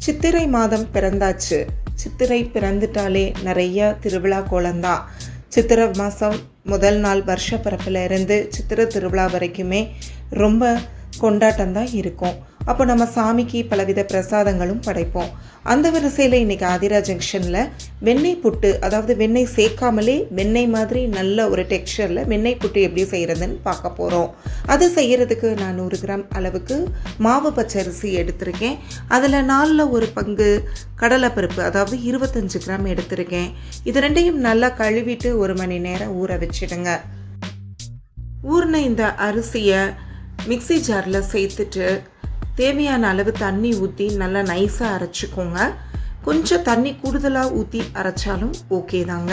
சித்திரை மாதம் பிறந்தாச்சு. சித்திரை பிறந்துட்டாலே நிறைய திருவிழா கோலந்தான். சித்திரை மாதம் முதல் நாள் வருஷ பிறப்பில் இருந்து சித்திரை திருவிழா வரைக்குமே ரொம்ப கொண்டாட்டம் தான் இருக்கும். அப்போ நம்ம சாமிக்கு பலவித பிரசாதங்களும் படைப்போம். அந்த வரிசையில் இன்றைக்கி ஆதிரா ஜங்ஷனில் வெண்ணெய் புட்டு, அதாவது வெண்ணெய் சேர்க்காமலே வெண்ணெய் மாதிரி நல்ல ஒரு டெக்ஸ்சரில் வெண்ணெய் புட்டு எப்படி செய்கிறதுன்னு பார்க்க போகிறோம். அது செய்கிறதுக்கு நான் 100 கிராம் அளவுக்கு மாவு பச்சரிசி எடுத்திருக்கேன். அதில் 4 பங்கு கடலைப்பருப்பு, அதாவது 25 கிராம் எடுத்திருக்கேன். இது ரெண்டையும் நல்லா கழுவிட்டு 1 மணி நேரம் ஊற வச்சிடுங்க. ஊறின இந்த அரிசியை மிக்சி ஜாரில் சேர்த்துட்டு தேவையான அளவு தண்ணி ஊற்றி நல்லா நைஸாக அரைச்சிக்கோங்க. கொஞ்சம் தண்ணி கூடுதலாக ஊற்றி அரைச்சாலும் ஓகே தாங்க.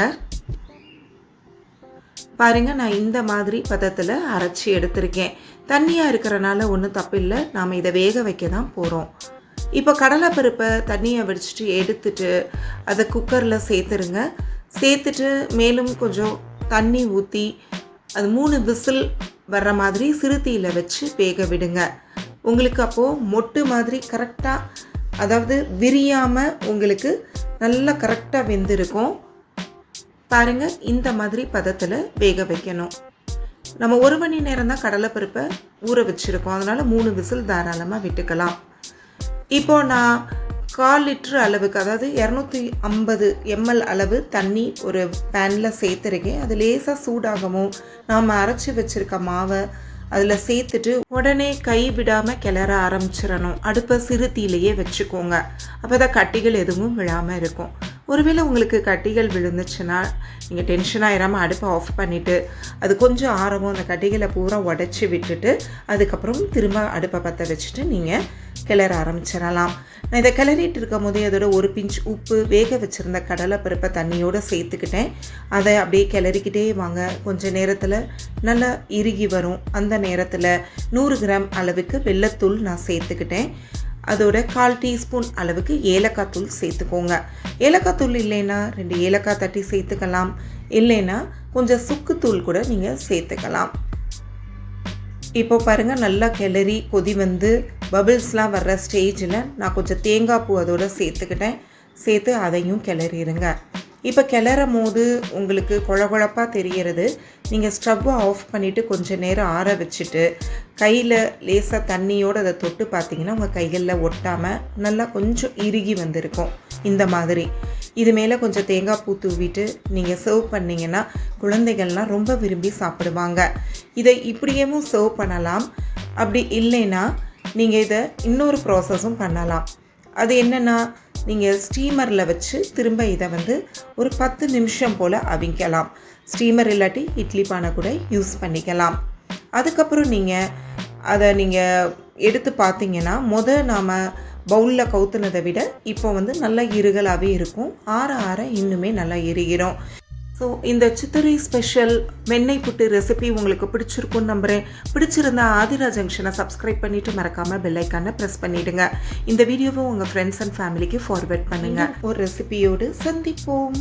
பாருங்கள், நான் இந்த மாதிரி பதத்தில் அரைச்சி எடுத்திருக்கேன். தண்ணியாக இருக்கிறனால ஒன்றும் தப்பில்லை, நாம் இதை வேக வைக்க தான் போகிறோம். இப்போ கடலைப்பருப்பை தண்ணியை வடிச்சிட்டு எடுத்துட்டு அதை குக்கரில் சேர்த்துருங்க. சேர்த்துட்டு மேலும் கொஞ்சம் தண்ணி ஊற்றி அது 3 விசில் வர்ற மாதிரி சிறுத்தீயில் வச்சு வேக விடுங்க. உங்களுக்கு அப்போது மொட்டு மாதிரி கரெக்டாக, அதாவது விரியாமல் உங்களுக்கு நல்லா கரெக்டாக வெந்திருக்கும். பாருங்கள், இந்த மாதிரி பதத்தில் வேக வைக்கணும். நம்ம 1 மணி நேரம் தான் கடலைப்பருப்பை ஊற வச்சுருக்கோம், அதனால் 3 விசில் தாராளமாக விட்டுக்கலாம். இப்போது நான் 1/4 லிட்டர் அளவுக்கு, அதாவது 250 ml அளவு தண்ணி ஒரு பேனில் சேர்த்துருக்கேன். அது லேசாக சூடாகவும் நாம் அரைச்சி வச்சுருக்க மாவை அதில் சேர்த்துட்டு உடனே கை விடாமல் கிளற ஆரம்பிச்சிடணும். அடுப்பை சிறுத்தீலையே வச்சுக்கோங்க, அப்போ தான் கட்டிகள் எதுவும் விழாமல் இருக்கும். ஒருவேளை உங்களுக்கு கட்டிகள் விழுந்துச்சுன்னா நீங்கள் டென்ஷன் ஆகிடாமல் அடுப்பை ஆஃப் பண்ணிவிட்டு அது கொஞ்சம் ஆரவும் அந்த கட்டிகளை பூரா உடச்சி விட்டுட்டு அதுக்கப்புறம் திரும்ப அடுப்பை பற்ற வச்சுட்டு நீங்கள் கிளற ஆரம்பிச்சிடலாம். நான் இதை கிளறிட்டு இருக்கும் போதே அதோட 1 பிஞ்ச் உப்பு, வேக வச்சுருந்த கடலைப்பருப்பை தண்ணியோடு சேர்த்துக்கிட்டேன். அதை அப்படியே கிளறிக்கிட்டே வாங்க. கொஞ்சம் நேரத்தில் நல்லா இறுகி வரும். அந்த நேரத்தில் 100 கிராம் அளவுக்கு வெல்லத்தூள் நான் சேர்த்துக்கிட்டேன். அதோட 1/4 டீஸ்பூன் அளவுக்கு ஏலக்காய் தூள் சேர்த்துக்கோங்க. ஏலக்காய் தூள் இல்லைன்னா 2 ஏலக்காய் தட்டி சேர்த்துக்கலாம், இல்லைன்னா கொஞ்சம் சுக்குத்தூள் கூட நீங்கள் சேர்த்துக்கலாம். இப்போ பாருங்கள், நல்லா கிளறி கொதி வந்து பபிள்ஸ்லாம் வர்ற ஸ்டேஜில் நான் கொஞ்சம் தேங்காய் பூ அதோடு சேர்த்துக்கிட்டேன். சேர்த்து அதையும் கிளறிடுங்க. இப்போ கிளறும் போது உங்களுக்கு குழகுழப்பாக தெரிகிறது. நீங்கள் ஸ்டவ்வை ஆஃப் பண்ணிவிட்டு கொஞ்சம் நேரம் ஆற வச்சுட்டு கையில் லேசாக தண்ணியோடு அதை தொட்டு பார்த்தீங்கன்னா உங்கள் கைகளில் ஒட்டாமல் நல்லா கொஞ்சம் இறுகி வந்திருக்கும். இந்த மாதிரி இது மேலே கொஞ்சம் தேங்காய் பூ தூவிட்டு நீங்கள் சர்வ் பண்ணிங்கன்னா குழந்தைகள்லாம் ரொம்ப விரும்பி சாப்பிடுவாங்க. இதை இப்படியேவும் சர்வ் பண்ணலாம். அப்படி இல்லைன்னா நீங்கள் இதை இன்னொரு ப்ராசஸும் பண்ணலாம். அது என்னென்னா, நீங்கள் ஸ்டீமரில் வச்சு திரும்ப இதை ஒரு 10 நிமிஷம் போல் அவிக்கலாம். ஸ்டீமர் இல்லாட்டி இட்லி பானை கூட யூஸ் பண்ணிக்கலாம். அதுக்கப்புறம் நீங்கள் எடுத்து பார்த்தீங்கன்னா நாம் பவுலில் கவுத்துனதை விட இப்போ நல்லா இருகலாகவே இருக்கும். ஆற ஆற இன்னுமே நல்லா எரிகிறோம். ஸோ இந்த சித்திரை ஸ்பெஷல் வெண்ணெய் புட்டு ரெசிபி உங்களுக்கு பிடிச்சிருக்குன்னு நம்புகிறேன். பிடிச்சிருந்தா ஆதிரா ஜங்ஷனை சப்ஸ்கிரைப் பண்ணிவிட்டு மறக்காமல் பெல் ஐக்கானை ப்ரெஸ் பண்ணிவிடுங்க. இந்த வீடியோவை உங்கள் ஃப்ரெண்ட்ஸ் அண்ட் ஃபேமிலிக்கு ஃபார்வர்ட் பண்ணுங்கள். ஒரு ரெசிபியோடு சந்திப்போம்.